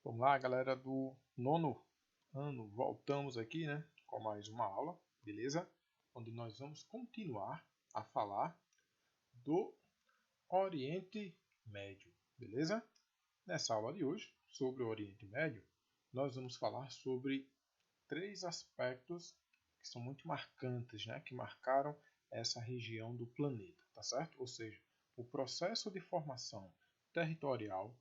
Vamos lá, galera do nono ano, voltamos aqui, né, com mais uma aula, beleza? Onde nós vamos continuar a falar do Oriente Médio, beleza? Nessa aula de hoje, sobre o Oriente Médio, nós vamos falar sobre três aspectos que são muito marcantes, né, que marcaram essa região do planeta, tá certo? Ou seja, o processo de formação territorial,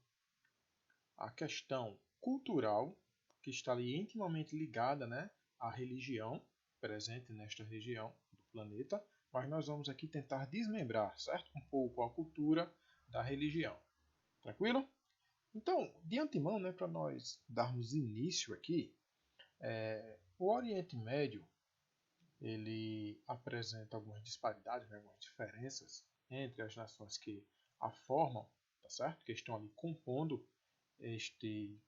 a questão cultural, que está ali intimamente ligada, né, à religião presente nesta região do planeta, mas nós vamos aqui tentar desmembrar, certo? Um pouco a cultura da religião. Tranquilo? Então, de antemão, né, para nós darmos início aqui, o Oriente Médio ele apresenta algumas disparidades, né, algumas diferenças entre as nações que a formam, tá certo? Que estão ali compondo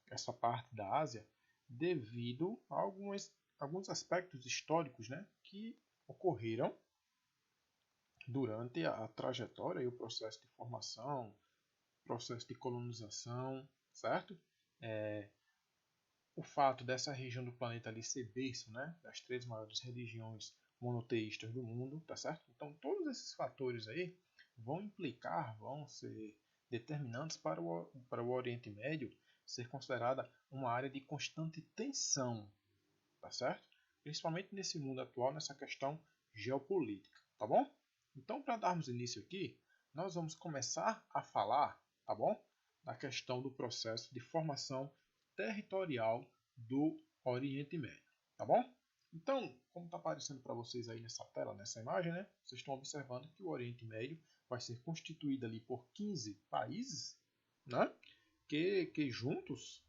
essa parte da Ásia, devido a alguns aspectos históricos, né, que ocorreram durante a trajetória e o processo de formação, processo de colonização, certo? O fato dessa região do planeta ali ser berço, né, das três maiores religiões monoteístas do mundo, tá certo? Então todos esses fatores aí vão implicar, vão ser determinantes para o Oriente Médio ser considerada uma área de constante tensão, tá certo? Principalmente nesse mundo atual, nessa questão geopolítica, tá bom? Então, para darmos início aqui, nós vamos começar a falar, tá bom? Da questão do processo de formação territorial do Oriente Médio, tá bom? Então, como está aparecendo para vocês aí nessa tela, nessa imagem, né? Vocês estão observando que o Oriente Médio vai ser constituído ali por 15 países, né? Que juntos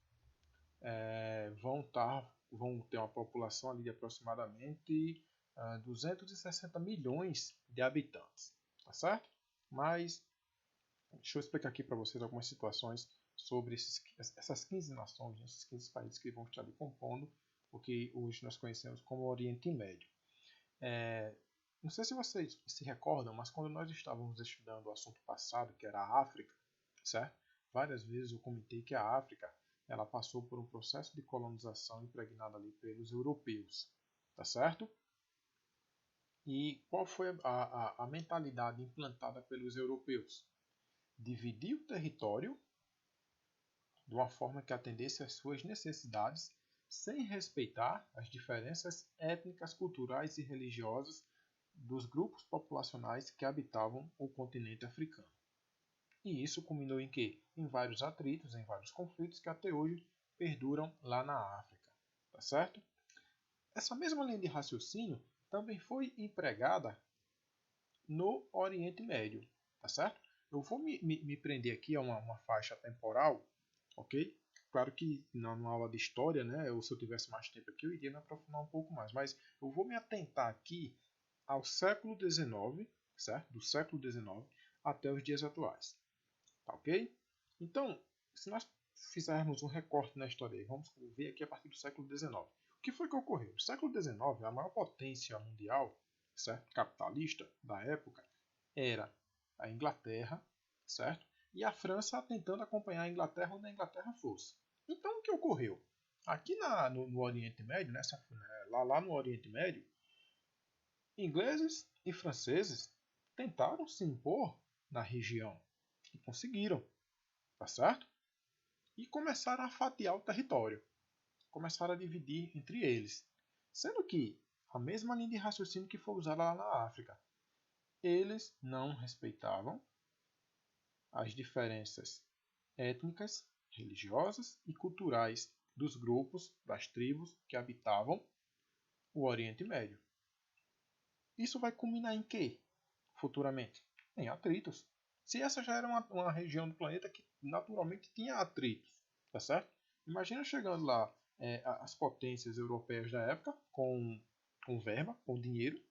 vão ter uma população ali de aproximadamente 260 milhões de habitantes, tá certo? Mas deixa eu explicar aqui para vocês algumas situações sobre essas 15 nações, esses 15 países que vão estar ali compondo o que hoje nós conhecemos como Oriente Médio. Não sei se vocês se recordam, mas quando nós estávamos estudando o assunto passado, que era a África, certo? Várias vezes eu comentei que a África ela passou por um processo de colonização impregnado ali pelos europeus, tá certo? E qual foi a mentalidade implantada pelos europeus? Dividir o território de uma forma que atendesse às suas necessidades, sem respeitar as diferenças étnicas, culturais e religiosas dos grupos populacionais que habitavam o continente africano. E isso culminou em quê? Em vários atritos, em vários conflitos que até hoje perduram lá na África. Tá certo? Essa mesma linha de raciocínio também foi empregada no Oriente Médio. Tá certo? Eu vou me prender aqui a uma faixa temporal, ok? Claro que numa aula de história, né, ou se eu tivesse mais tempo aqui, eu iria me aprofundar um pouco mais. Mas eu vou me atentar aqui ao século XIX, certo? Do século XIX até os dias atuais. Tá ok? Então, se nós fizermos um recorte na história, vamos ver aqui a partir do século XIX. O que foi que ocorreu? No século XIX, a maior potência mundial, certo? Capitalista da época, era a Inglaterra, certo? E a França tentando acompanhar a Inglaterra onde a Inglaterra fosse. Então, o que ocorreu? Aqui no Oriente Médio, lá no Oriente Médio, ingleses e franceses tentaram se impor na região e conseguiram, tá certo? E começaram a fatiar o território, começaram a dividir entre eles, sendo que a mesma linha de raciocínio que foi usada lá na África, eles não respeitavam as diferenças étnicas, religiosas e culturais dos grupos, das tribos que habitavam o Oriente Médio. Isso vai culminar em quê? Futuramente? Em atritos. Se essa já era uma região do planeta que naturalmente tinha atritos, tá certo? Imagina chegando lá as potências europeias da época com verba, com dinheiro,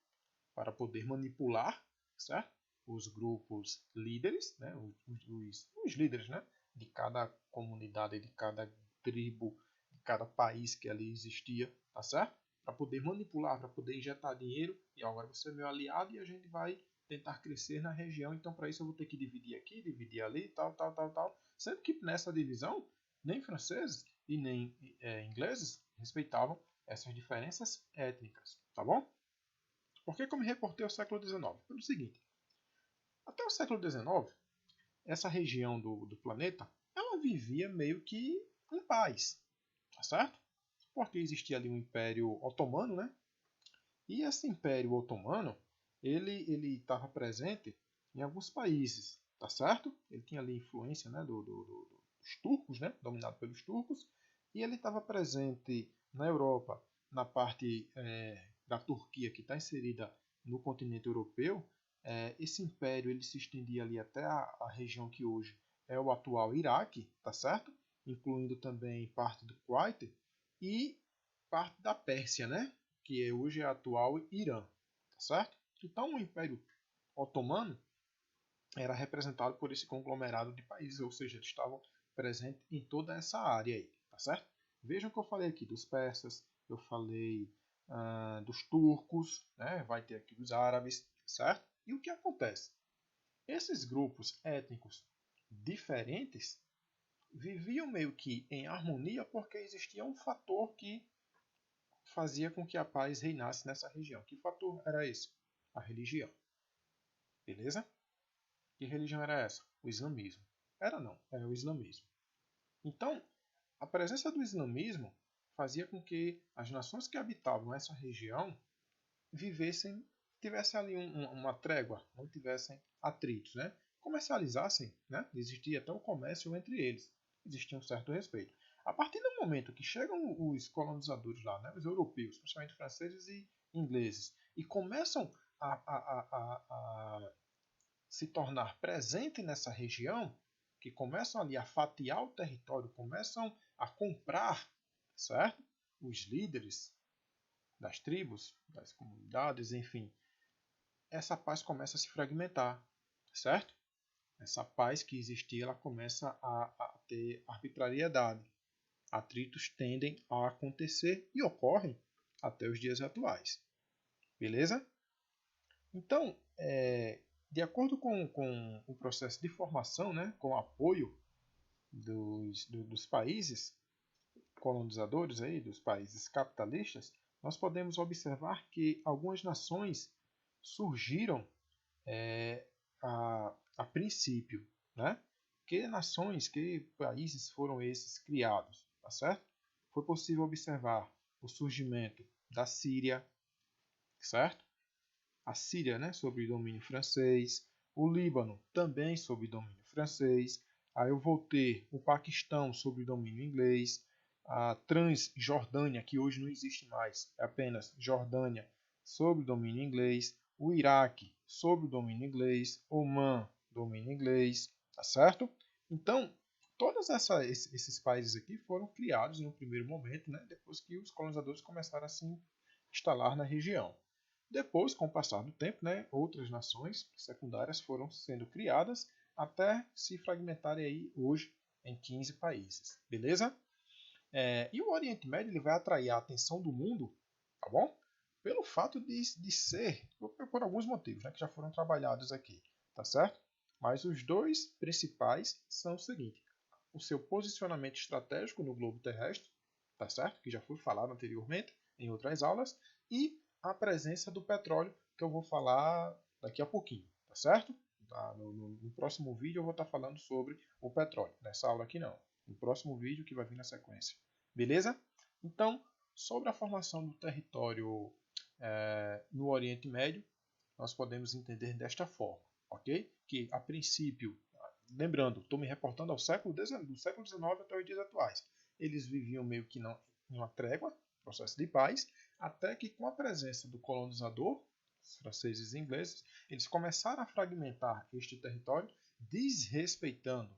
para poder manipular, certo? Os grupos líderes, né? Os líderes, né? De cada comunidade, de cada tribo, de cada país que ali existia, tá certo? Para poder manipular, para poder injetar dinheiro, e agora você é meu aliado e a gente vai tentar crescer na região, então para isso eu vou ter que dividir aqui, dividir ali, tal, tal, tal, tal. Sendo que nessa divisão, nem franceses e nem ingleses respeitavam essas diferenças étnicas, tá bom? Por que eu me reportei ao século XIX? Pelo seguinte, até o século XIX, essa região do planeta, ela vivia meio que em paz, tá certo? Porque existia ali um Império Otomano, né? E esse Império Otomano, ele estava presente em alguns países, tá certo? Ele tinha ali influência, né, dos turcos, né? Dominado pelos turcos, e ele estava presente na Europa, na parte da Turquia, que está inserida no continente europeu. Esse império ele se estendia ali até a região que hoje é o atual Iraque, tá certo? Incluindo também parte do Kuwait e parte da Pérsia, né? Que hoje é a atual Irã, tá certo? Então o Império Otomano era representado por esse conglomerado de países, ou seja, eles estavam presentes em toda essa área aí, tá certo? Vejam que eu falei aqui dos persas, eu falei dos turcos, né? Vai ter aqui os árabes, certo? E o que acontece? Esses grupos étnicos diferentes viviam meio que em harmonia porque existia um fator que fazia com que a paz reinasse nessa região. Que fator era esse? A religião. Beleza? Que religião era essa? O islamismo. Era não, era o islamismo. Então, a presença do islamismo fazia com que as nações que habitavam essa região vivessem, tivessem ali uma trégua, não tivessem atritos, né? Comercializassem, né? Existia até o comércio entre eles, existia um certo respeito. A partir do momento que chegam os colonizadores lá, né? Os europeus, principalmente franceses e ingleses, e começam a se tornar presente nessa região, que começam ali a fatiar o território, começam a comprar, certo? Os líderes das tribos, das comunidades, enfim, essa paz começa a se fragmentar, certo? Essa paz que existia, ela começa a ter arbitrariedade. Atritos tendem a acontecer e ocorrem até os dias atuais. Beleza? Então, de acordo com o processo de formação, né, com o apoio dos países colonizadores, aí, dos países capitalistas, nós podemos observar que algumas nações surgiram a princípio. Né? Que nações, que países foram esses criados? Tá certo? Foi possível observar o surgimento da Síria, certo? A Síria, né, sob domínio francês, o Líbano também sob domínio francês, aí eu vou ter o Paquistão sob domínio inglês, a Transjordânia, que hoje não existe mais, é apenas Jordânia, sob domínio inglês, o Iraque sob domínio inglês, Omã, domínio inglês, tá certo? Então, todos esses países aqui foram criados em um primeiro momento, né, depois que os colonizadores começaram a se instalar na região. Depois, com o passar do tempo, né, outras nações secundárias foram sendo criadas até se fragmentarem aí hoje em 15 países. Beleza? E o Oriente Médio ele vai atrair a atenção do mundo, tá bom? Pelo fato de ser, por alguns motivos, né, que já foram trabalhados aqui, tá certo? Mas os dois principais são o seguinte: o seu posicionamento estratégico no globo terrestre, tá certo? Que já foi falado anteriormente em outras aulas, e a presença do petróleo, que eu vou falar daqui a pouquinho, tá certo? No próximo vídeo eu vou estar falando sobre o petróleo, nessa aula aqui não. No próximo vídeo que vai vir na sequência. Beleza? Então, sobre a formação do território no Oriente Médio, nós podemos entender desta forma, ok? Que a princípio, lembrando, estou me reportando ao do século XIX até os dias atuais, eles viviam meio que não, em uma trégua, processo de paz, até que com a presença do colonizador, os franceses e ingleses, eles começaram a fragmentar este território, desrespeitando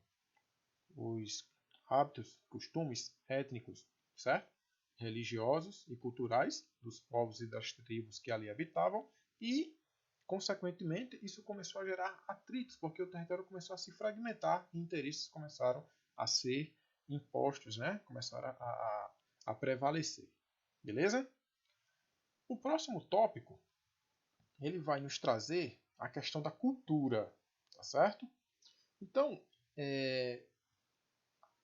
os hábitos, costumes étnicos, certo? Religiosos e culturais dos povos e das tribos que ali habitavam e, consequentemente, isso começou a gerar atritos, porque o território começou a se fragmentar e interesses começaram a ser impostos, né? Começaram a prevalecer. Beleza? O próximo tópico, ele vai nos trazer a questão da cultura, tá certo? Então,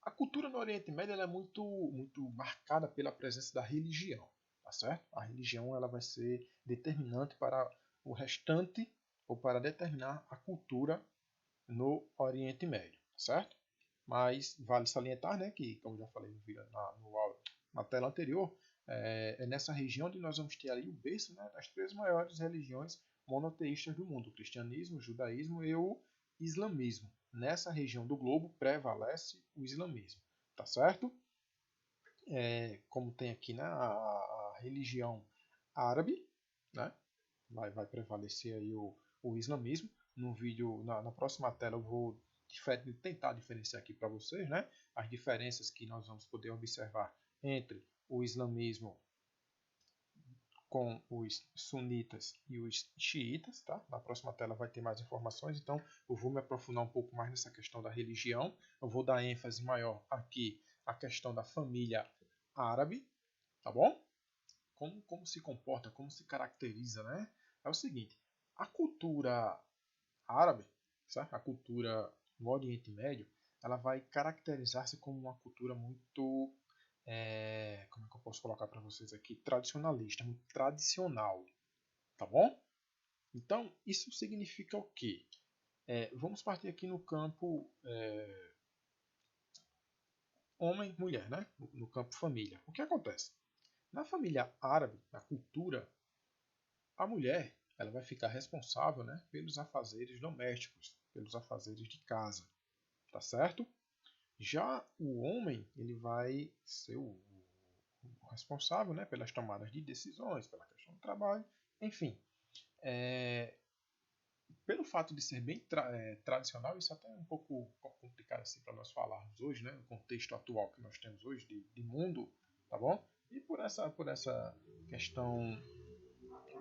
A cultura no Oriente Médio ela é muito marcada pela presença da religião, tá certo? A religião ela vai ser determinante para o restante ou para determinar a cultura no Oriente Médio, tá certo? Mas vale salientar, né, que como já falei no vídeo, na tela anterior, é nessa região onde nós vamos ter ali o berço, né, das três maiores religiões monoteístas do mundo: o cristianismo, o judaísmo e o islamismo. Nessa região do globo prevalece o islamismo, tá certo? Como tem aqui, né, a religião árabe, né, vai prevalecer aí o islamismo. No vídeo, na próxima tela, eu vou tentar diferenciar aqui para vocês, né, as diferenças que nós vamos poder observar entre o islamismo com os sunitas e os xiitas, tá? Na próxima tela vai ter mais informações, então eu vou me aprofundar um pouco mais nessa questão da religião. Eu vou dar ênfase maior aqui à questão da família árabe, tá bom? Como se comporta, como se caracteriza, né? É o seguinte, a cultura árabe, certo? A cultura no Oriente Médio, ela vai caracterizar-se como uma cultura muito, como é que eu posso colocar para vocês aqui, tradicionalista, muito tradicional, tá bom? Então, isso significa o quê? Vamos partir aqui no campo homem-mulher, né? No campo família. O que acontece? Na família árabe, na cultura, a mulher ela vai ficar responsável, né, pelos afazeres domésticos, pelos afazeres de casa, tá certo? Já o homem ele vai ser o responsável, né, pelas tomadas de decisões, pela questão do trabalho, enfim. Pelo fato de ser bem tradicional, isso até é um pouco complicado assim para nós falarmos hoje, né, no contexto atual que nós temos hoje de mundo, tá bom? E por essa questão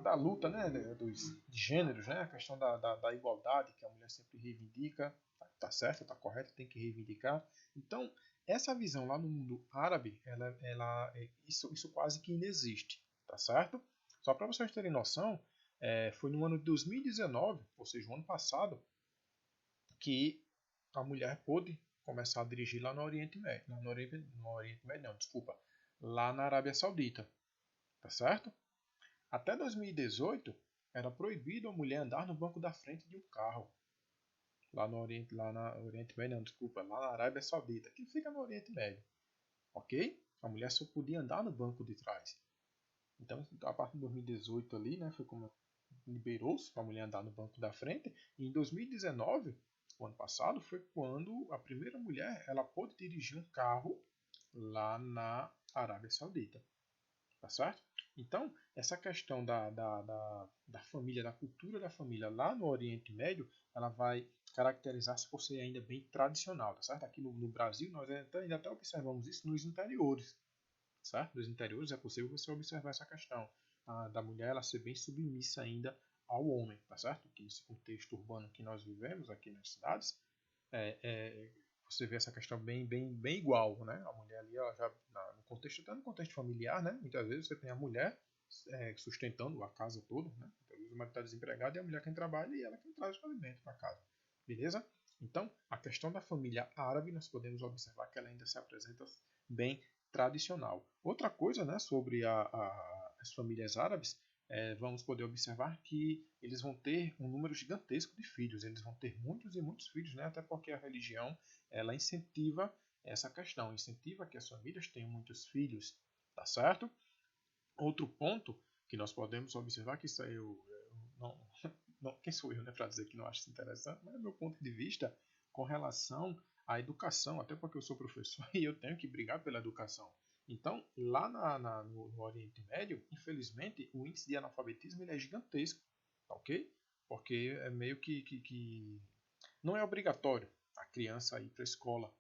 da luta, né, de gêneros, né, a questão da igualdade que a mulher sempre reivindica, tá certo, tá correto, tem que reivindicar. Então, essa visão lá no mundo árabe, isso quase que inexiste, tá certo? Só para vocês terem noção, foi no ano de 2019, ou seja, o ano passado, que a mulher pôde começar a dirigir lá no Oriente Médio, no Oriente Médio não, desculpa, lá na Arábia Saudita, tá certo? Até 2018, era proibido a mulher andar no banco da frente de um carro. Lá na Oriente Médio, não, desculpa, lá na Arábia Saudita, que fica no Oriente Médio, ok? A mulher só podia andar no banco de trás. Então, a partir de 2018 ali, né, foi como liberou-se para a mulher andar no banco da frente. E em 2019, o ano passado, foi quando a primeira mulher ela pôde dirigir um carro lá na Arábia Saudita. Tá certo? Então, essa questão da família, da cultura da família lá no Oriente Médio, ela vai caracterizar-se por ser ainda bem tradicional, tá certo? Aqui no Brasil, nós ainda até observamos isso nos interiores, certo? Nos interiores é possível você observar essa questão da mulher ela ser bem submissa ainda ao homem, tá certo? Que esse contexto urbano que nós vivemos aqui nas cidades, é, é, você vê essa questão bem igual, né? A mulher ali, ela já, no contexto, até no contexto familiar, né? Muitas vezes você tem a mulher sustentando a casa toda, né? Muitas vezes o marido está desempregado e a mulher quem trabalha e ela quem traz o alimento para casa, beleza? Então, a questão da família árabe, nós podemos observar que ela ainda se apresenta bem tradicional. Outra coisa, né, sobre as famílias árabes, vamos poder observar que eles vão ter um número gigantesco de filhos, eles vão ter muitos e muitos filhos, né, até porque a religião ela incentiva essa questão, incentiva que as famílias tenham muitos filhos, tá certo? Outro ponto que nós podemos observar, que isso aí eu não, não, quem sou eu, né, para dizer que não acho isso interessante, mas é meu ponto de vista com relação à educação, até porque eu sou professor e eu tenho que brigar pela educação. Então, lá no Oriente Médio, infelizmente, o índice de analfabetismo ele é gigantesco, tá ok? Porque é meio que não é obrigatório a criança ir para a escola,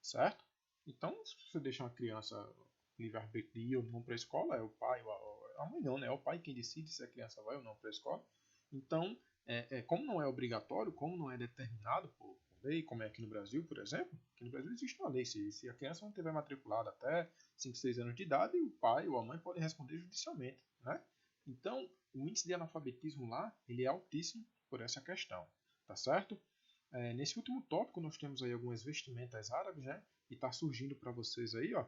certo? Então, se você deixa uma criança livre-arbítrio ou não para a escola, é o pai, a mãe não, né? É o pai quem decide se a criança vai ou não para a escola. Então, como não é obrigatório, como não é determinado por lei, como é aqui no Brasil, por exemplo, aqui no Brasil existe uma lei, se a criança não tiver matriculada até 5, 6 anos de idade, o pai ou a mãe podem responder judicialmente, né? Então, o índice de analfabetismo lá, ele é altíssimo por essa questão, tá certo? Nesse último tópico, nós temos aí algumas vestimentas árabes, né? e está surgindo para vocês aí, ó,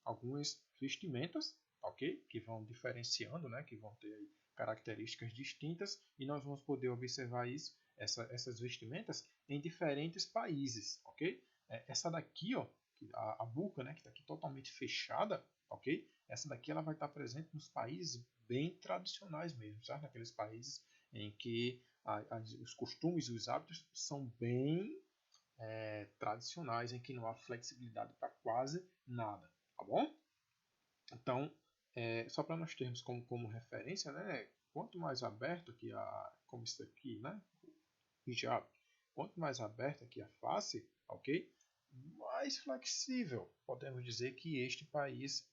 algumas vestimentas, ok? Que vão diferenciando, né? Que vão ter aí características distintas e nós vamos poder observar isso, essas vestimentas em diferentes países, ok? Essa daqui, ó, a burca, né, que está aqui totalmente fechada, ok? Essa daqui ela vai estar presente nos países bem tradicionais mesmo, certo? Naqueles países em que os costumes e os hábitos são bem tradicionais, em que não há flexibilidade para quase nada, tá bom? Então, só para nós termos como referência, né? Quanto mais aberto aqui como isso aqui, né? Hijab, quanto mais aberta aqui a face, ok? Mais flexível podemos dizer que este país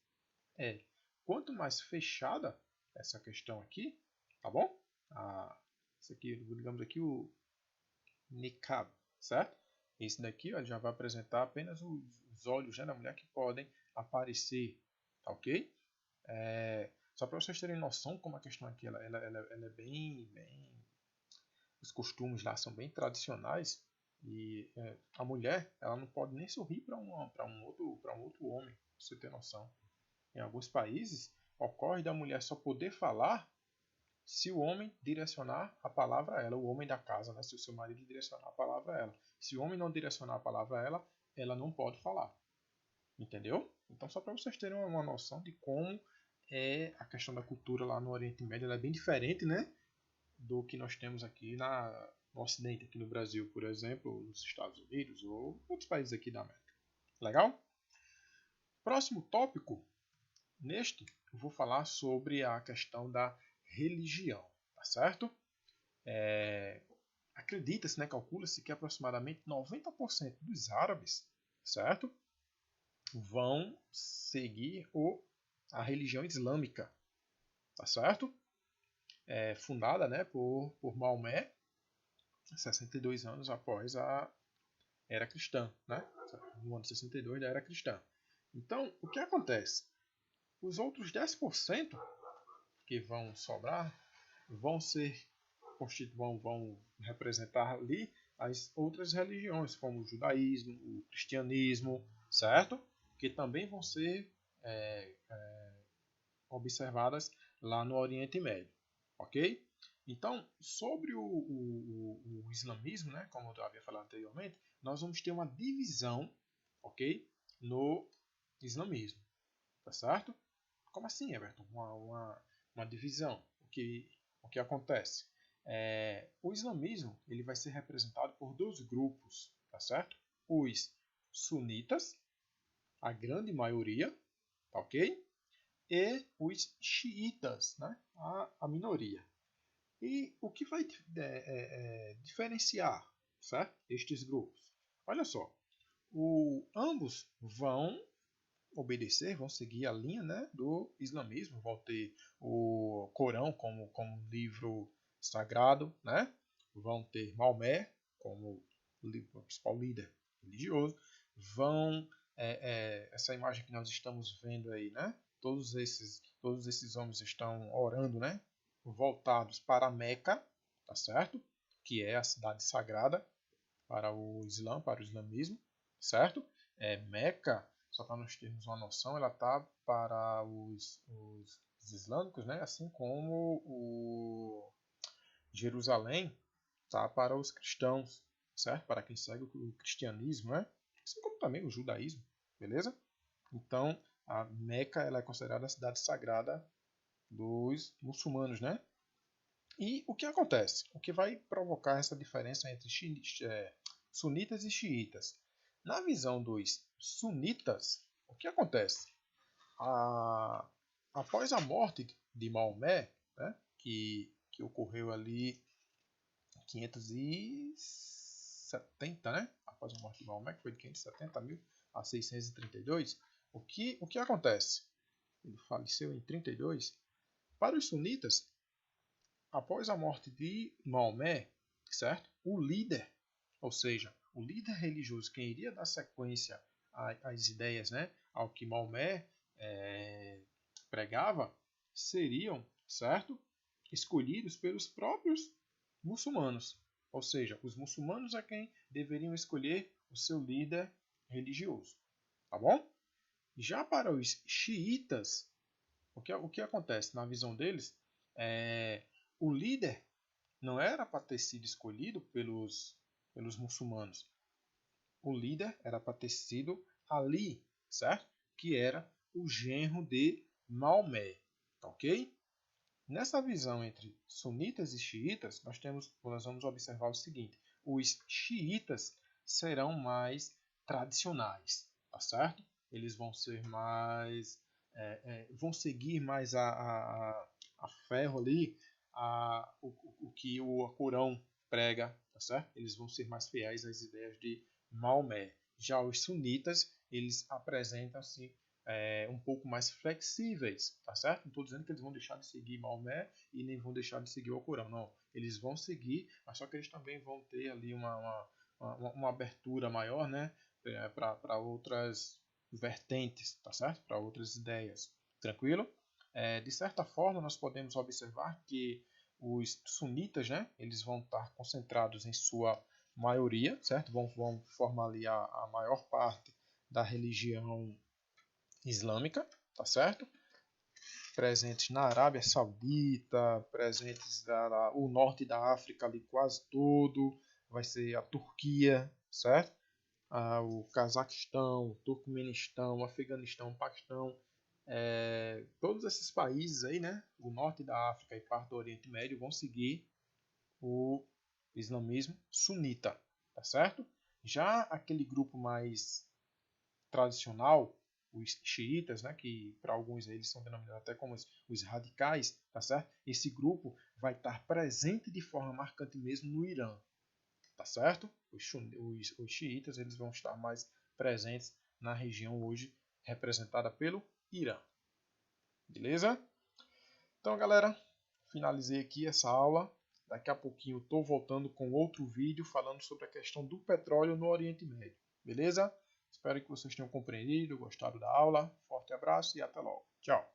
é. Quanto mais fechada essa questão aqui, tá bom? Isso aqui, digamos aqui o niqab, certo? Esse daqui ó, já vai apresentar apenas os olhos, né, da mulher que podem aparecer, tá ok? Só para vocês terem noção como a questão aqui ela é bem, os costumes lá são bem tradicionais e a mulher ela não pode nem sorrir para um outro homem, pra você ter noção. Em alguns países ocorre da mulher só poder falar se o homem direcionar a palavra a ela, o homem da casa, né? Se o seu marido direcionar a palavra a ela. Se o homem não direcionar a palavra a ela, ela não pode falar. Entendeu? Então, só para vocês terem uma noção de como é a questão da cultura lá no Oriente Médio, ela é bem diferente, né? Do que nós temos aqui no Ocidente, aqui no Brasil, por exemplo, nos Estados Unidos ou outros países aqui da América. Legal? Próximo tópico, neste, eu vou falar sobre a questão da religião, tá certo? Acredita-se, né, calcula-se que aproximadamente 90% dos árabes, certo, vão seguir a religião islâmica, tá certo? Fundada, né, por Maomé, 62 anos após a era cristã, né? No ano 62 da era cristã. Então, o que acontece? Os outros 10% que vão sobrar vão vão representar ali as outras religiões, como o judaísmo, o cristianismo, certo? Que também vão ser observadas lá no Oriente Médio, ok? Então, sobre o islamismo, né, como eu havia falado anteriormente, nós vamos ter uma divisão, ok, no islamismo, tá certo? Como assim, Everton? Uma divisão. O que acontece? O islamismo ele vai ser representado por dois grupos, tá certo? Os sunitas, a grande maioria, tá ok? E os xiitas, né? A minoria. E o que vai diferenciar, certo? Estes grupos? Olha só, ambos vão obedecer, vão seguir a linha, né, do islamismo, vão ter o Corão como livro sagrado, né? Vão ter Maomé como o principal líder religioso, vão essa imagem que nós estamos vendo aí, né? Todos esses homens estão orando, né? Voltados para Meca, tá certo? Que é a cidade sagrada para o Islã, para o islamismo, certo? Meca, só para nós termos uma noção, ela está para os islâmicos, né? Assim como o Jerusalém está para os cristãos, certo? Para quem segue o cristianismo, né? Assim como também o judaísmo, beleza? Então, a Meca ela é considerada a cidade sagrada dos muçulmanos, né? E o que acontece? O que vai provocar essa diferença entre sunitas e xiitas? Na visão dos sunitas, o que acontece? Após a morte de Maomé, né, que ocorreu ali em 570, né? Após a morte de Maomé, que foi de 570 mil a 632, o que acontece? Ele faleceu em 32. Para os sunitas, após a morte de Maomé, certo? O líder, ou seja, o líder religioso, quem iria dar sequência às ideias, né, ao que Maomé pregava, seriam, certo? Escolhidos pelos próprios muçulmanos. Ou seja, os muçulmanos é quem deveriam escolher o seu líder religioso, tá bom? Já para os xiitas, o que acontece na visão deles? O líder não era para ter sido escolhido pelos muçulmanos. O líder era para ter sido Ali, certo? Que era o genro de Maomé, ok? Nessa visão entre sunitas e xiitas, nós vamos observar o seguinte: os xiitas serão mais tradicionais, tá certo? Eles vão ser mais, vão seguir mais a ferro ali, o que o Corão prega, tá certo? Eles vão ser mais fiéis às ideias de Maomé. Já os sunitas, eles apresentam-se um pouco mais flexíveis, tá certo? Não estou dizendo que eles vão deixar de seguir Maomé e nem vão deixar de seguir o Corão, não. Eles vão seguir, mas só que eles também vão ter ali uma abertura maior, né, para outras vertentes, tá certo? Para outras ideias, tranquilo? De certa forma, nós podemos observar que os sunitas, né, eles vão estar concentrados em sua maioria, certo? Vão formar ali a maior parte da religião islâmica, tá certo? Presentes na Arábia Saudita, presentes o norte da África ali quase todo, vai ser a Turquia, certo? O Cazaquistão, o Turcomenistão, o Afeganistão, o Paquistão, todos esses países aí, né? O norte da África e parte do Oriente Médio vão seguir o islamismo sunita, tá certo? Já aquele grupo mais tradicional, os xiitas, né, que para alguns eles são denominados até como os radicais, tá certo? Esse grupo vai estar presente de forma marcante mesmo no Irã, tá certo? Os xiitas eles vão estar mais presentes na região hoje representada pelo Irã, beleza? Então, galera, finalizei aqui essa aula. Daqui a pouquinho estou voltando com outro vídeo falando sobre a questão do petróleo no Oriente Médio, beleza? Espero que vocês tenham compreendido, gostado da aula. Forte abraço e até logo. Tchau!